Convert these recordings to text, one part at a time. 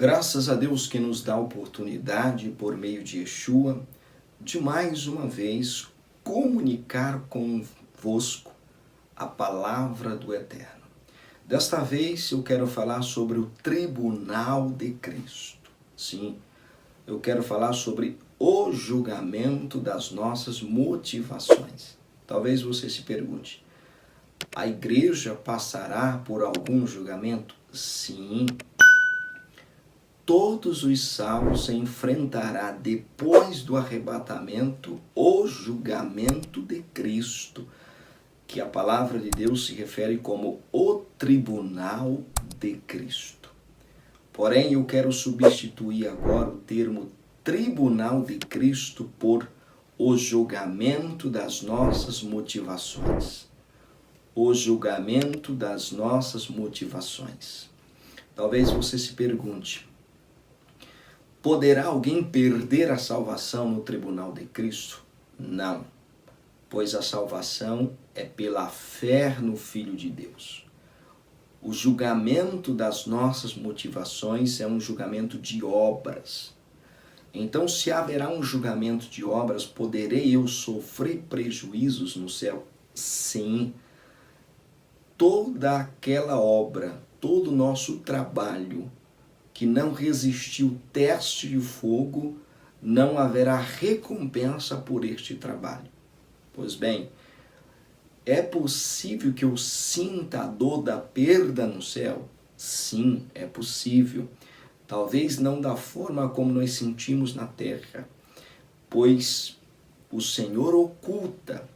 Graças a Deus que nos dá a oportunidade, por meio de Yeshua, de mais uma vez comunicar convosco a palavra do Eterno. Desta vez eu quero falar sobre o tribunal de Cristo. Sim, eu quero falar sobre o julgamento das nossas motivações. Talvez você se pergunte, a igreja passará por algum julgamento? Sim. Todos os salvos enfrentará depois do arrebatamento o julgamento de Cristo, que a palavra de Deus se refere como o tribunal de Cristo. Porém, eu quero substituir agora o termo tribunal de Cristo por o julgamento das nossas motivações. O julgamento das nossas motivações. Talvez você se pergunte, poderá alguém perder a salvação no tribunal de Cristo? Não, pois a salvação é pela fé no Filho de Deus. O julgamento das nossas motivações é um julgamento de obras. Então, se haverá um julgamento de obras, poderei eu sofrer prejuízos no céu? Sim. Toda aquela obra, todo o nosso trabalho que não resistiu o teste de fogo, não haverá recompensa por este trabalho. Pois bem, é possível que eu sinta a dor da perda no céu? Sim, é possível. Talvez não da forma como nós sentimos na terra, pois o Senhor oculta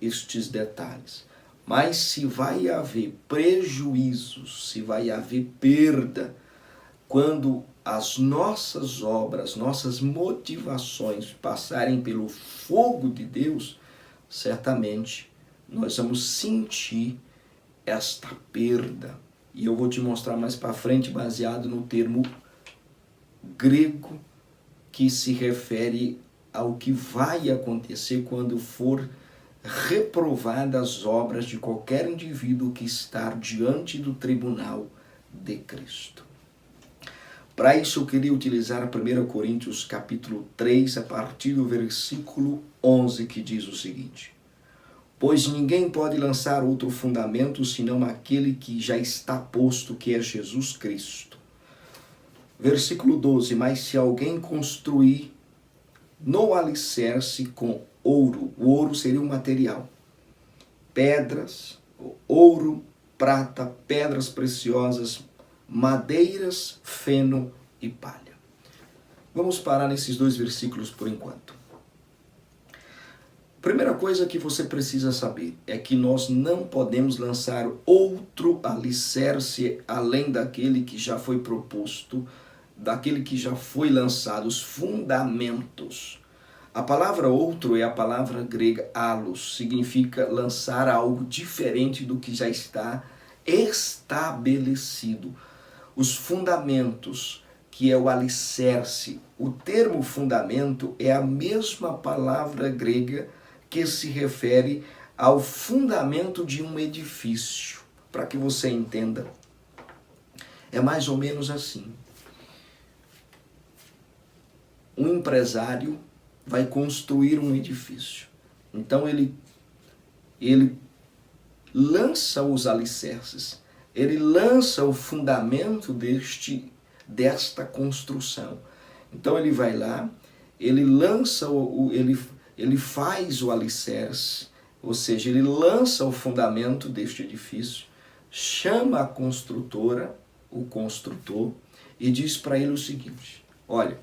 estes detalhes. Mas se vai haver prejuízos, se vai haver perda, quando as nossas obras, nossas motivações passarem pelo fogo de Deus, certamente nós vamos sentir esta perda. E eu vou te mostrar mais para frente, baseado no termo grego, que se refere ao que vai acontecer quando for reprovadas as obras de qualquer indivíduo que está diante do tribunal de Cristo. Para isso eu queria utilizar 1 Coríntios capítulo 3, a partir do versículo 11, que diz o seguinte: pois ninguém pode lançar outro fundamento senão aquele que já está posto, que é Jesus Cristo. Versículo 12, mas se alguém construir no alicerce com ouro, o ouro seria um material, pedras, ouro, prata, pedras preciosas, madeiras, feno e palha. Vamos parar nesses dois versículos por enquanto. Primeira coisa que você precisa saber é que nós não podemos lançar outro alicerce além daquele que já foi proposto, daquele que já foi lançado, os fundamentos. A palavra outro é a palavra grega alos, significa lançar algo diferente do que já está estabelecido. Os fundamentos, que é o alicerce. O termo fundamento é a mesma palavra grega que se refere ao fundamento de um edifício. Para que você entenda, é mais ou menos assim. Um empresário vai construir um edifício. Então ele lança os alicerces. Ele lança o fundamento desta construção. Então ele vai lá, ele lança, ele faz o alicerce, ou seja, ele lança o fundamento deste edifício, chama a construtora, o construtor, e diz para ele o seguinte: olha,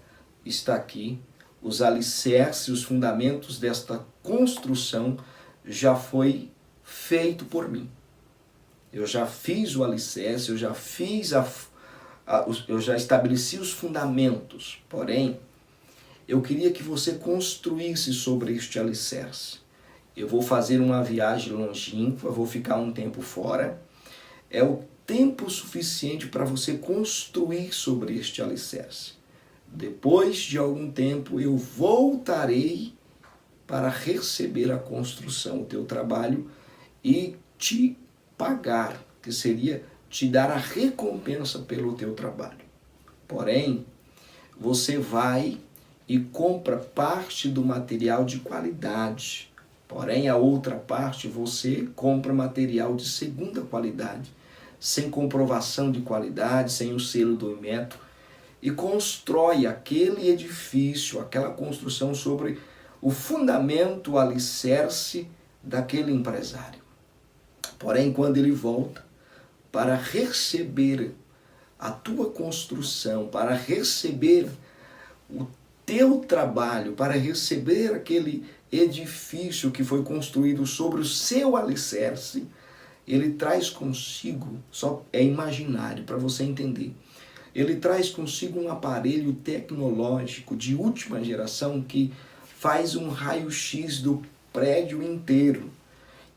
está aqui os alicerces, os fundamentos desta construção já foi feito por mim. Eu já fiz o alicerce, eu já estabeleci os fundamentos. Porém, eu queria que você construísse sobre este alicerce. Eu vou fazer uma viagem longínqua, vou ficar um tempo fora. É o tempo suficiente para você construir sobre este alicerce. Depois de algum tempo, eu voltarei para receber a construção, o teu trabalho, e te pagar, que seria te dar a recompensa pelo teu trabalho. Porém, você vai e compra parte do material de qualidade. Porém, a outra parte você compra material de segunda qualidade, sem comprovação de qualidade, sem o selo do Inmetro, e constrói aquele edifício, aquela construção sobre o fundamento, o alicerce daquele empresário. Porém, quando ele volta para receber a tua construção, para receber o teu trabalho, para receber aquele edifício que foi construído sobre o seu alicerce, ele traz consigo, só é imaginário para você entender, ele traz consigo um aparelho tecnológico de última geração que faz um raio-x do prédio inteiro.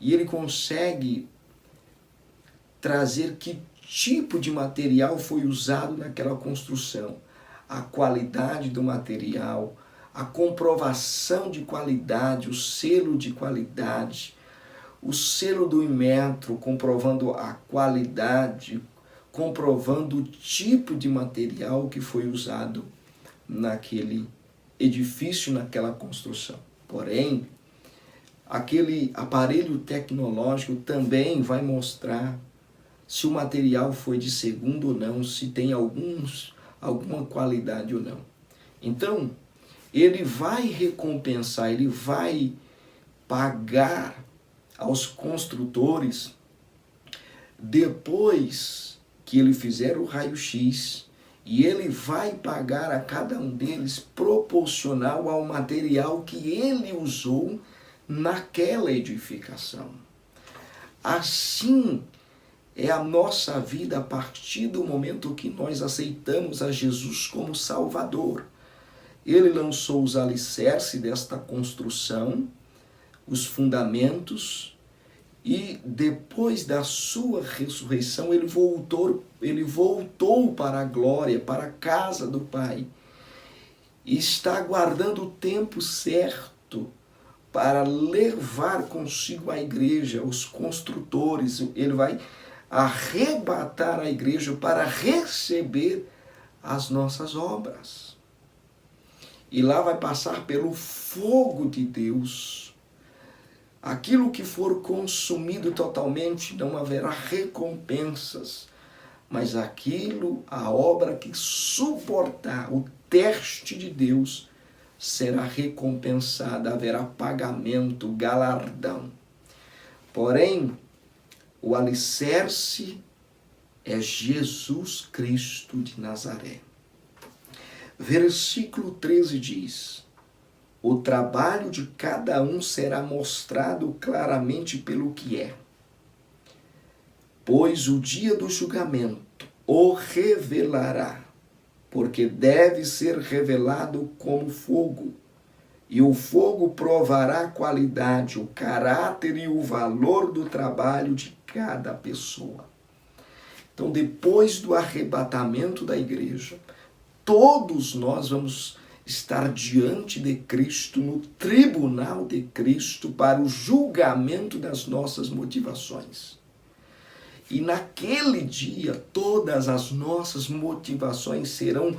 E ele consegue trazer que tipo de material foi usado naquela construção, a qualidade do material, a comprovação de qualidade, o selo de qualidade, o selo do Inmetro comprovando a qualidade, comprovando o tipo de material que foi usado naquele edifício, naquela construção. Porém, aquele aparelho tecnológico também vai mostrar se o material foi de segundo ou não, se tem alguma qualidade ou não. Então, ele vai recompensar, ele vai pagar aos construtores depois que ele fizer o raio-x, e ele vai pagar a cada um deles proporcional ao material que ele usou naquela edificação. Assim é a nossa vida a partir do momento que nós aceitamos a Jesus como Salvador. Ele lançou os alicerces desta construção, os fundamentos, e depois da sua ressurreição ele voltou para a glória, para a casa do Pai. E está aguardando o tempo certo para levar consigo a igreja, os construtores. Ele vai arrebatar a igreja para receber as nossas obras. E lá vai passar pelo fogo de Deus. Aquilo que for consumido totalmente, não haverá recompensas. Mas a obra que suportar o teste de Deus, será recompensada, haverá pagamento, galardão. Porém, o alicerce é Jesus Cristo de Nazaré. Versículo 13 diz: o trabalho de cada um será mostrado claramente pelo que é, pois o dia do julgamento o revelará, porque deve ser revelado como fogo, e o fogo provará a qualidade, o caráter e o valor do trabalho de cada pessoa. Então, depois do arrebatamento da igreja, todos nós vamos estar diante de Cristo, no tribunal de Cristo, para o julgamento das nossas motivações. E naquele dia, todas as nossas motivações serão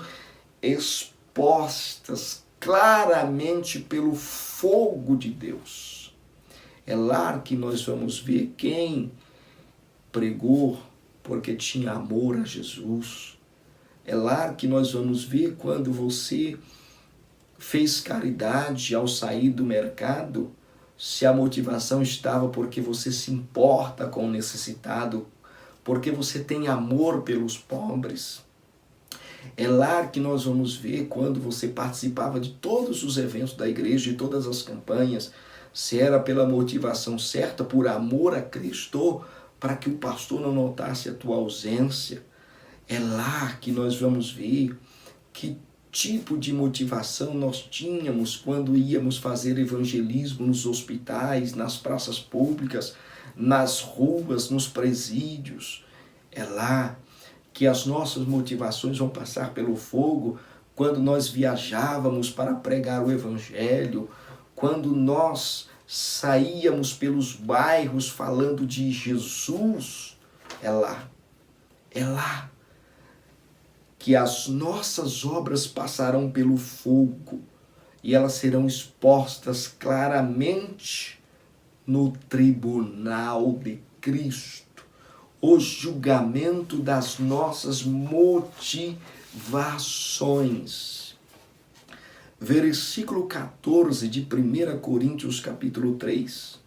expostas claramente pelo fogo de Deus. É lá que nós vamos ver quem pregou porque tinha amor a Jesus. É lá que nós vamos ver quando você fez caridade ao sair do mercado, se a motivação estava porque você se importa com o necessitado, porque você tem amor pelos pobres. É lá que nós vamos ver quando você participava de todos os eventos da igreja, de todas as campanhas, se era pela motivação certa, por amor a Cristo, para que o pastor não notasse a tua ausência. É lá que nós vamos ver que tipo de motivação nós tínhamos quando íamos fazer evangelismo nos hospitais, nas praças públicas, nas ruas, nos presídios. É lá que as nossas motivações vão passar pelo fogo quando nós viajávamos para pregar o evangelho, quando nós saíamos pelos bairros falando de Jesus. É lá que as nossas obras passarão pelo fogo e elas serão expostas claramente no tribunal de Cristo, o julgamento das nossas motivações. Versículo 14 de 1 Coríntios capítulo 3.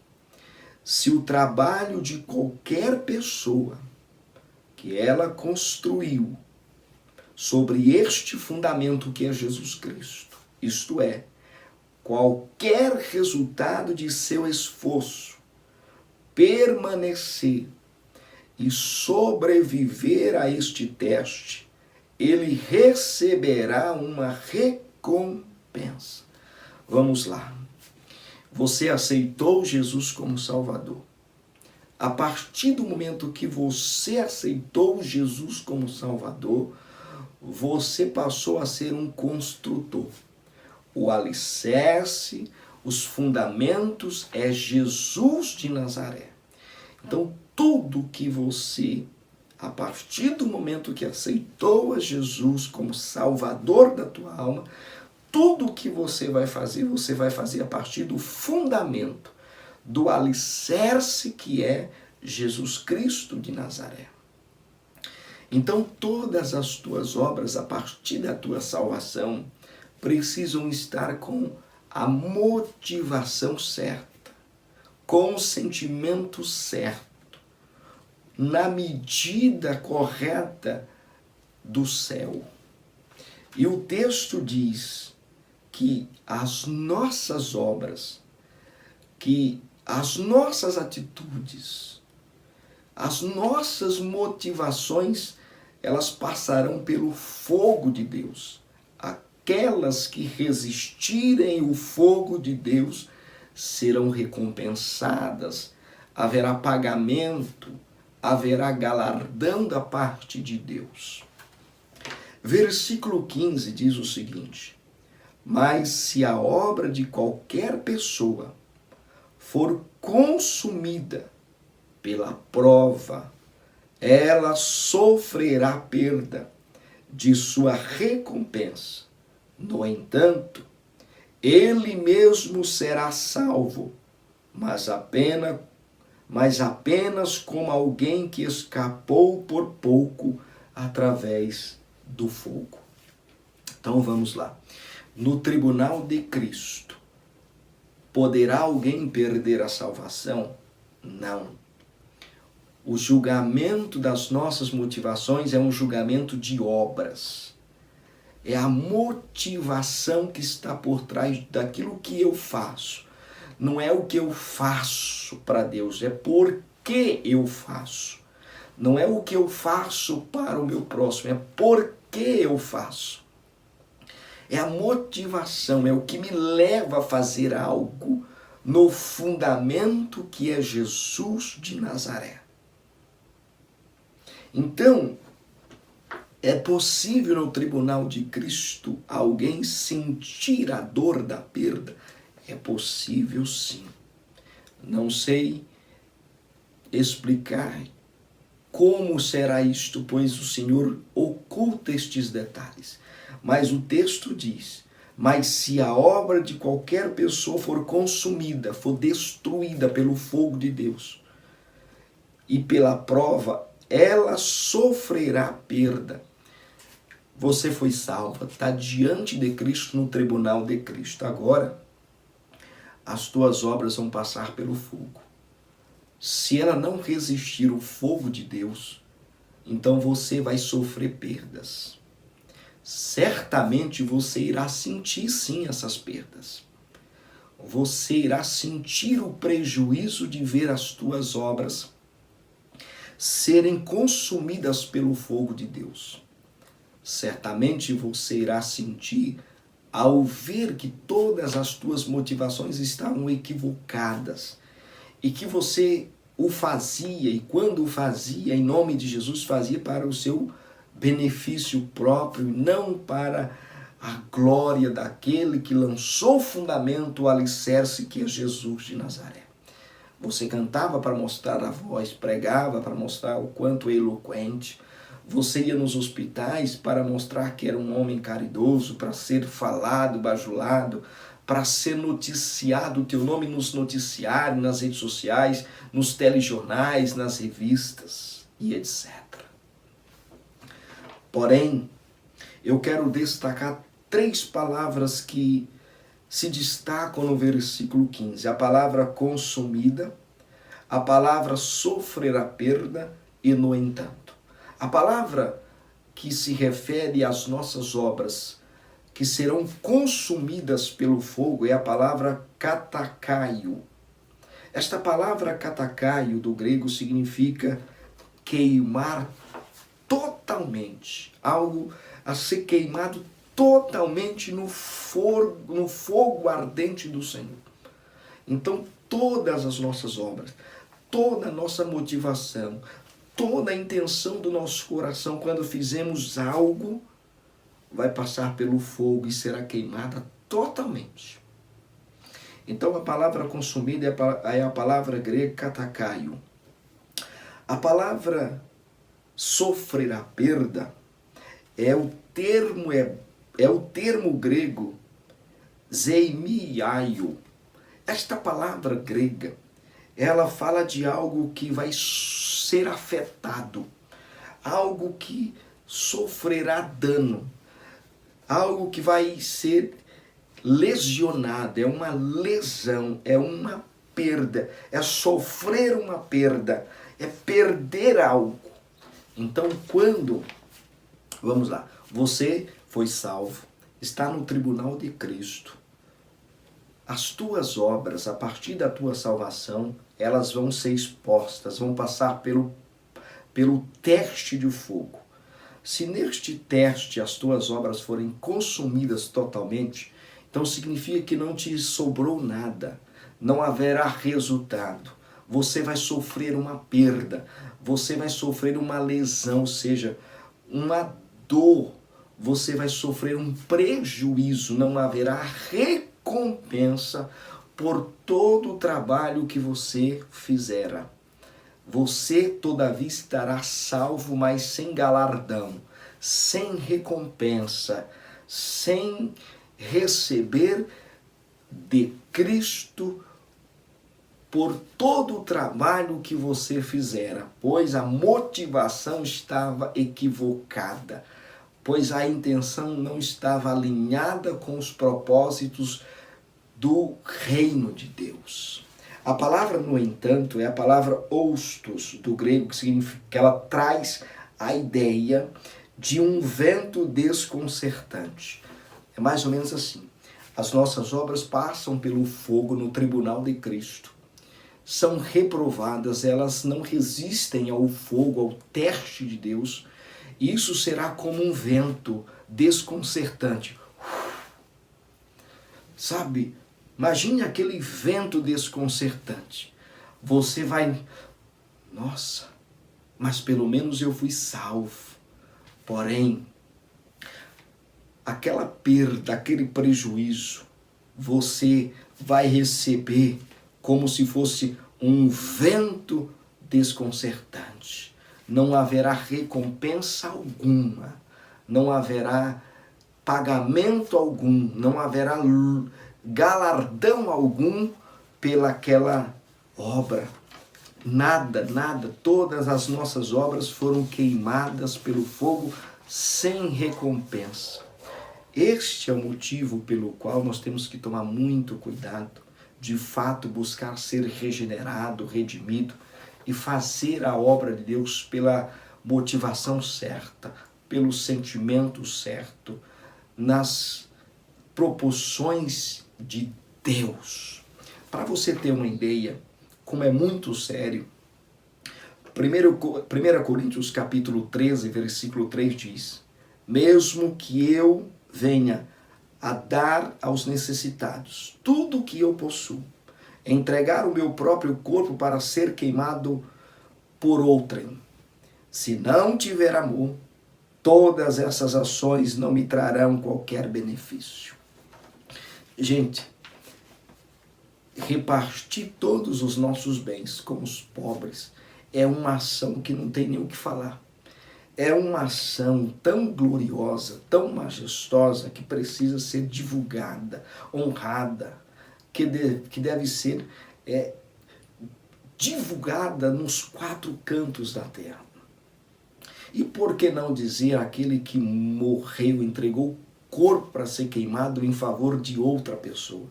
Se o trabalho de qualquer pessoa que ela construiu sobre este fundamento que é Jesus Cristo, isto é, qualquer resultado de seu esforço permanecer e sobreviver a este teste, ele receberá uma recompensa. Vamos lá. Você aceitou Jesus como Salvador. A partir do momento que você aceitou Jesus como Salvador, você passou a ser um construtor. O alicerce, os fundamentos é Jesus de Nazaré. Então, tudo que você, a partir do momento que aceitou a Jesus como Salvador da tua alma, tudo que você vai fazer a partir do fundamento, do alicerce que é Jesus Cristo de Nazaré. Então, todas as tuas obras, a partir da tua salvação, precisam estar com a motivação certa, com o sentimento certo, na medida correta do céu. E o texto diz que as nossas obras, que as nossas atitudes, as nossas motivações, elas passarão pelo fogo de Deus. Aquelas que resistirem o fogo de Deus serão recompensadas, haverá pagamento, haverá galardão da parte de Deus. Versículo 15 diz o seguinte: mas se a obra de qualquer pessoa for consumida pela prova, ela sofrerá perda de sua recompensa. No entanto, ele mesmo será salvo, mas apenas como alguém que escapou por pouco através do fogo. Então vamos lá. No tribunal de Cristo, poderá alguém perder a salvação? Não. O julgamento das nossas motivações é um julgamento de obras. É a motivação que está por trás daquilo que eu faço. Não é o que eu faço para Deus, é por que eu faço. Não é o que eu faço para o meu próximo, é por que eu faço. É a motivação, é o que me leva a fazer algo no fundamento que é Jesus de Nazaré. Então, é possível no tribunal de Cristo alguém sentir a dor da perda? É possível sim. Não sei explicar como será isto, pois o Senhor oculta estes detalhes. Mas o texto diz: mas se a obra de qualquer pessoa for consumida, for destruída pelo fogo de Deus e pela prova, ela sofrerá perda. Você foi salva, está diante de Cristo, no tribunal de Cristo. Agora, as tuas obras vão passar pelo fogo. Se ela não resistir o fogo de Deus, então você vai sofrer perdas. Certamente você irá sentir sim essas perdas. Você irá sentir o prejuízo de ver as tuas obras serem consumidas pelo fogo de Deus. Certamente você irá sentir ao ver que todas as tuas motivações estavam equivocadas e que você o fazia, e quando o fazia, em nome de Jesus, fazia para o seu benefício próprio, não para a glória daquele que lançou o fundamento, o alicerce que é Jesus de Nazaré. Você cantava para mostrar a voz, pregava para mostrar o quanto é eloquente, Você ia nos hospitais para mostrar que era um homem caridoso, para ser falado, bajulado, para ser noticiado o teu nome nos noticiários, nas redes sociais, nos telejornais, nas revistas e etc. Porém, eu quero destacar 3 palavras que se destacam no versículo 15. A palavra consumida, a palavra sofrer a perda e no entanto. A palavra que se refere às nossas obras que serão consumidas pelo fogo é a palavra katakaio. Esta palavra katakaio do grego significa queimar totalmente, algo a ser queimado totalmente no fogo ardente do Senhor. Então, todas as nossas obras, toda a nossa motivação, toda a intenção do nosso coração, quando fizemos algo, vai passar pelo fogo e será queimada totalmente. Então, a palavra consumida é a palavra grega katakaio. A palavra sofrer a perda é o termo grego zeimiaio. Esta palavra grega, ela fala de algo que vai ser afetado, algo que sofrerá dano, algo que vai ser lesionado, é uma lesão, é uma perda, é sofrer uma perda, é perder algo. Então, vamos lá, você foi salvo, está no tribunal de Cristo. As tuas obras, a partir da tua salvação, elas vão ser expostas, vão passar pelo teste de fogo. Se neste teste as tuas obras forem consumidas totalmente, então significa que não te sobrou nada, não haverá resultado. Você vai sofrer uma perda, você vai sofrer uma lesão, ou seja, uma dor, você vai sofrer um prejuízo, não haverá recompensa por todo o trabalho que você fizera. Você, todavia, estará salvo, mas sem galardão, sem recompensa, sem receber de Cristo por todo o trabalho que você fizera, pois a motivação estava equivocada, pois a intenção não estava alinhada com os propósitos do reino de Deus. A palavra, no entanto, é a palavra ostos, do grego, que significa que ela traz a ideia de um vento desconcertante. É mais ou menos assim. As nossas obras passam pelo fogo no tribunal de Cristo. São reprovadas, elas não resistem ao fogo, ao teste de Deus. E isso será como um vento desconcertante. Sabe? Imagine aquele vento desconcertante. Você vai, nossa, mas pelo menos eu fui salvo. Porém, aquela perda, aquele prejuízo, você vai receber como se fosse um vento desconcertante. Não haverá recompensa alguma, não haverá pagamento algum, não haverá galardão algum pelaquela obra. Nada, todas as nossas obras foram queimadas pelo fogo sem recompensa. Este é o motivo pelo qual nós temos que tomar muito cuidado, de fato buscar ser regenerado, redimido e fazer a obra de Deus pela motivação certa, pelo sentimento certo, nas proporções de Deus. Para você ter uma ideia, como é muito sério, 1 Coríntios capítulo 13, versículo 3 diz: mesmo que eu venha a dar aos necessitados tudo o que eu possuo, entregar o meu próprio corpo para ser queimado por outrem, se não tiver amor, todas essas ações não me trarão qualquer benefício. Gente, repartir todos os nossos bens com os pobres é uma ação que não tem nem o que falar. é uma ação tão gloriosa, tão majestosa, que precisa ser divulgada, honrada, que deve ser divulgada nos 4 cantos da terra. E por que não dizer aquele que morreu, entregou o corpo para ser queimado em favor de outra pessoa?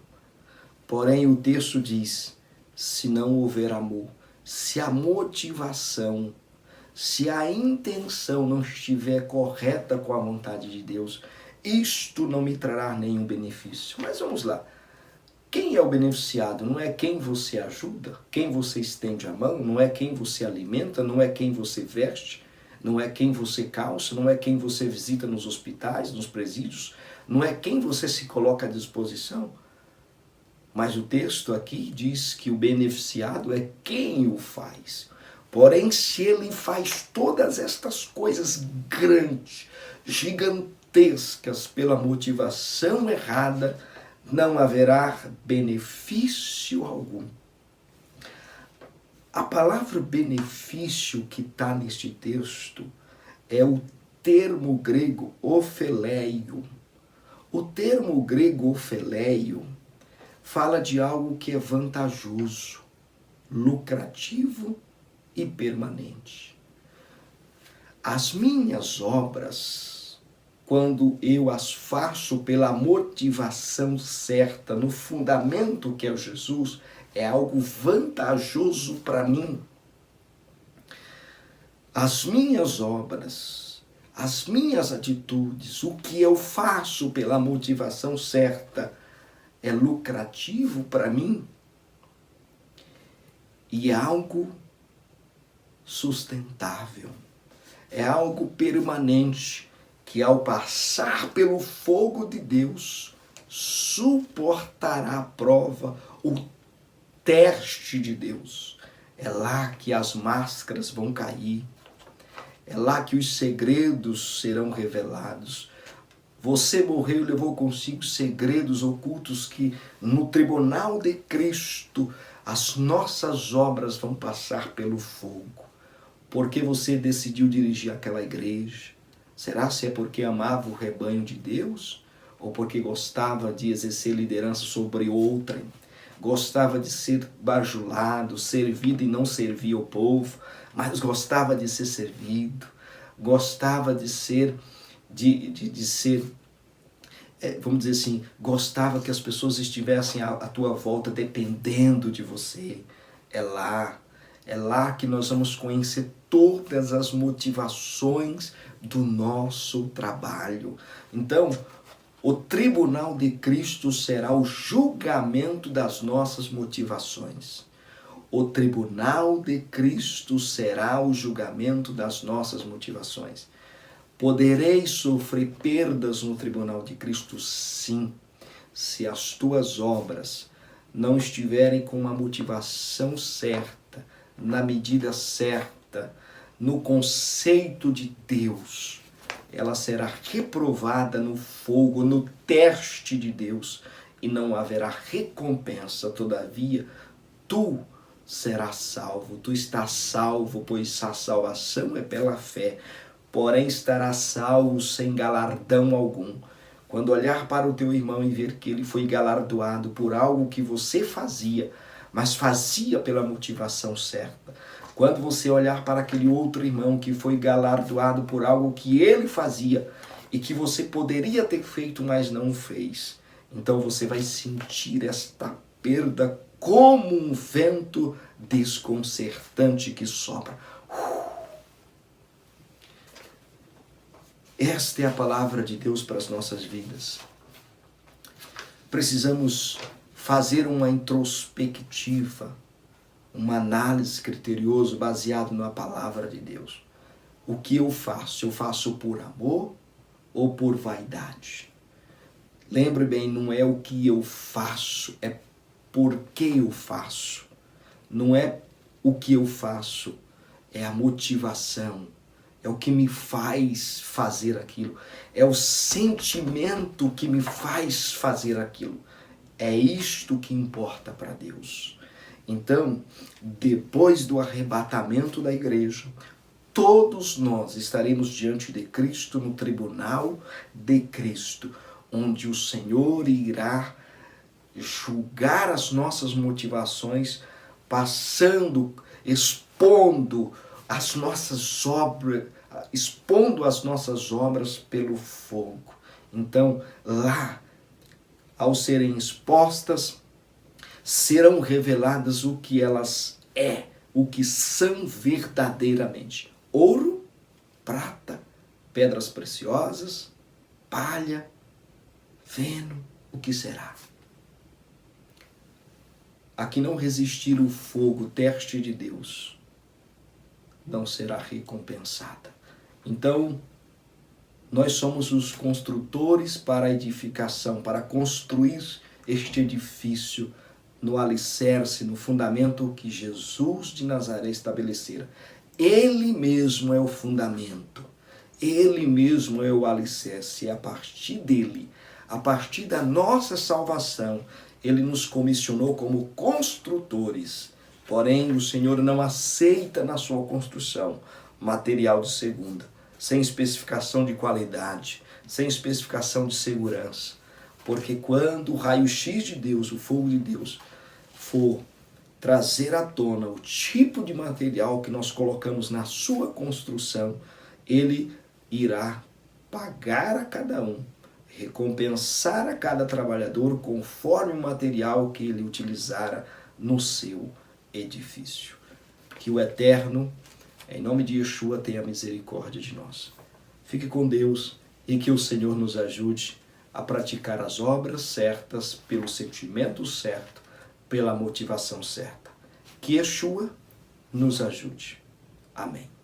Porém, o texto diz, se não houver amor, se a motivação, se a intenção não estiver correta com a vontade de Deus, isto não me trará nenhum benefício. Mas vamos lá. Quem é o beneficiado? Não é quem você ajuda, quem você estende a mão, não é quem você alimenta, não é quem você veste, não é quem você calça, não é quem você visita nos hospitais, nos presídios, não é quem você se coloca à disposição. Mas o texto aqui diz que o beneficiado é quem o faz. Porém, se ele faz todas estas coisas grandes, gigantescas, pela motivação errada, não haverá benefício algum. A palavra benefício que está neste texto é o termo grego ofeleio. O termo grego ofeleio fala de algo que é vantajoso, lucrativo e permanente. As minhas obras, quando eu as faço pela motivação certa, no fundamento que é Jesus, é algo vantajoso para mim. As minhas obras, as minhas atitudes, o que eu faço pela motivação certa é lucrativo para mim e é algo sustentável, é algo permanente que ao passar pelo fogo de Deus suportará a prova, o teste de Deus. É lá que as máscaras vão cair, é lá que os segredos serão revelados. Você morreu e levou consigo segredos ocultos que no tribunal de Cristo as nossas obras vão passar pelo fogo. Por que você decidiu dirigir aquela igreja? Será se é porque amava o rebanho de Deus? Ou porque gostava de exercer liderança sobre outrem? Gostava de ser bajulado, servido e não servir ao povo, mas gostava de ser servido, gostava de ser, vamos dizer assim, gostava que as pessoas estivessem à tua volta dependendo de você. É lá que nós vamos conhecer todas as motivações do nosso trabalho. Então, o tribunal de Cristo será o julgamento das nossas motivações. O tribunal de Cristo será o julgamento das nossas motivações. Podereis sofrer perdas no tribunal de Cristo? Sim, se as tuas obras não estiverem com uma motivação certa, na medida certa, no conceito de Deus. Ela será reprovada no fogo, no teste de Deus, e não haverá recompensa. Todavia, tu serás salvo, tu estás salvo, pois a salvação é pela fé. Porém, estarás salvo sem galardão algum. Quando olhar para o teu irmão e ver que ele foi galardoado por algo que você fazia, mas fazia pela motivação certa. Quando você olhar para aquele outro irmão que foi galardoado por algo que ele fazia e que você poderia ter feito, mas não fez, então você vai sentir esta perda como um vento desconcertante que sopra. Esta é a palavra de Deus para as nossas vidas. Precisamos fazer uma introspectiva, uma análise criteriosa baseada na palavra de Deus. O que eu faço? Eu faço por amor ou por vaidade? Lembre bem, não é o que eu faço, é por que eu faço. Não é o que eu faço, é a motivação. É o que me faz fazer aquilo. É o sentimento que me faz fazer aquilo. É isto que importa para Deus. Então, depois do arrebatamento da igreja, todos nós estaremos diante de Cristo no tribunal de Cristo, onde o Senhor irá julgar as nossas motivações, expondo as nossas obras pelo fogo. Então, lá, ao serem expostas, serão reveladas o que elas o que são verdadeiramente: ouro, prata, pedras preciosas, palha, feno, o que será? A que não resistir o fogo, teste de Deus, não será recompensada. Então, nós somos os construtores para a edificação, para construir este edifício no alicerce, no fundamento que Jesus de Nazaré estabelecera. Ele mesmo é o fundamento, ele mesmo é o alicerce, e a partir dele, a partir da nossa salvação, ele nos comissionou como construtores. Porém, o Senhor não aceita na sua construção material de segunda, sem especificação de qualidade, sem especificação de segurança. Porque quando o raio-x de Deus, o fogo de Deus, for trazer à tona o tipo de material que nós colocamos na sua construção, ele irá pagar a cada um, recompensar a cada trabalhador conforme o material que ele utilizara no seu edifício. Que o Eterno, em nome de Yeshua, tenha misericórdia de nós. Fique com Deus e que o Senhor nos ajude a praticar as obras certas, pelo sentimento certo, pela motivação certa. Que Yeshua nos ajude. Amém.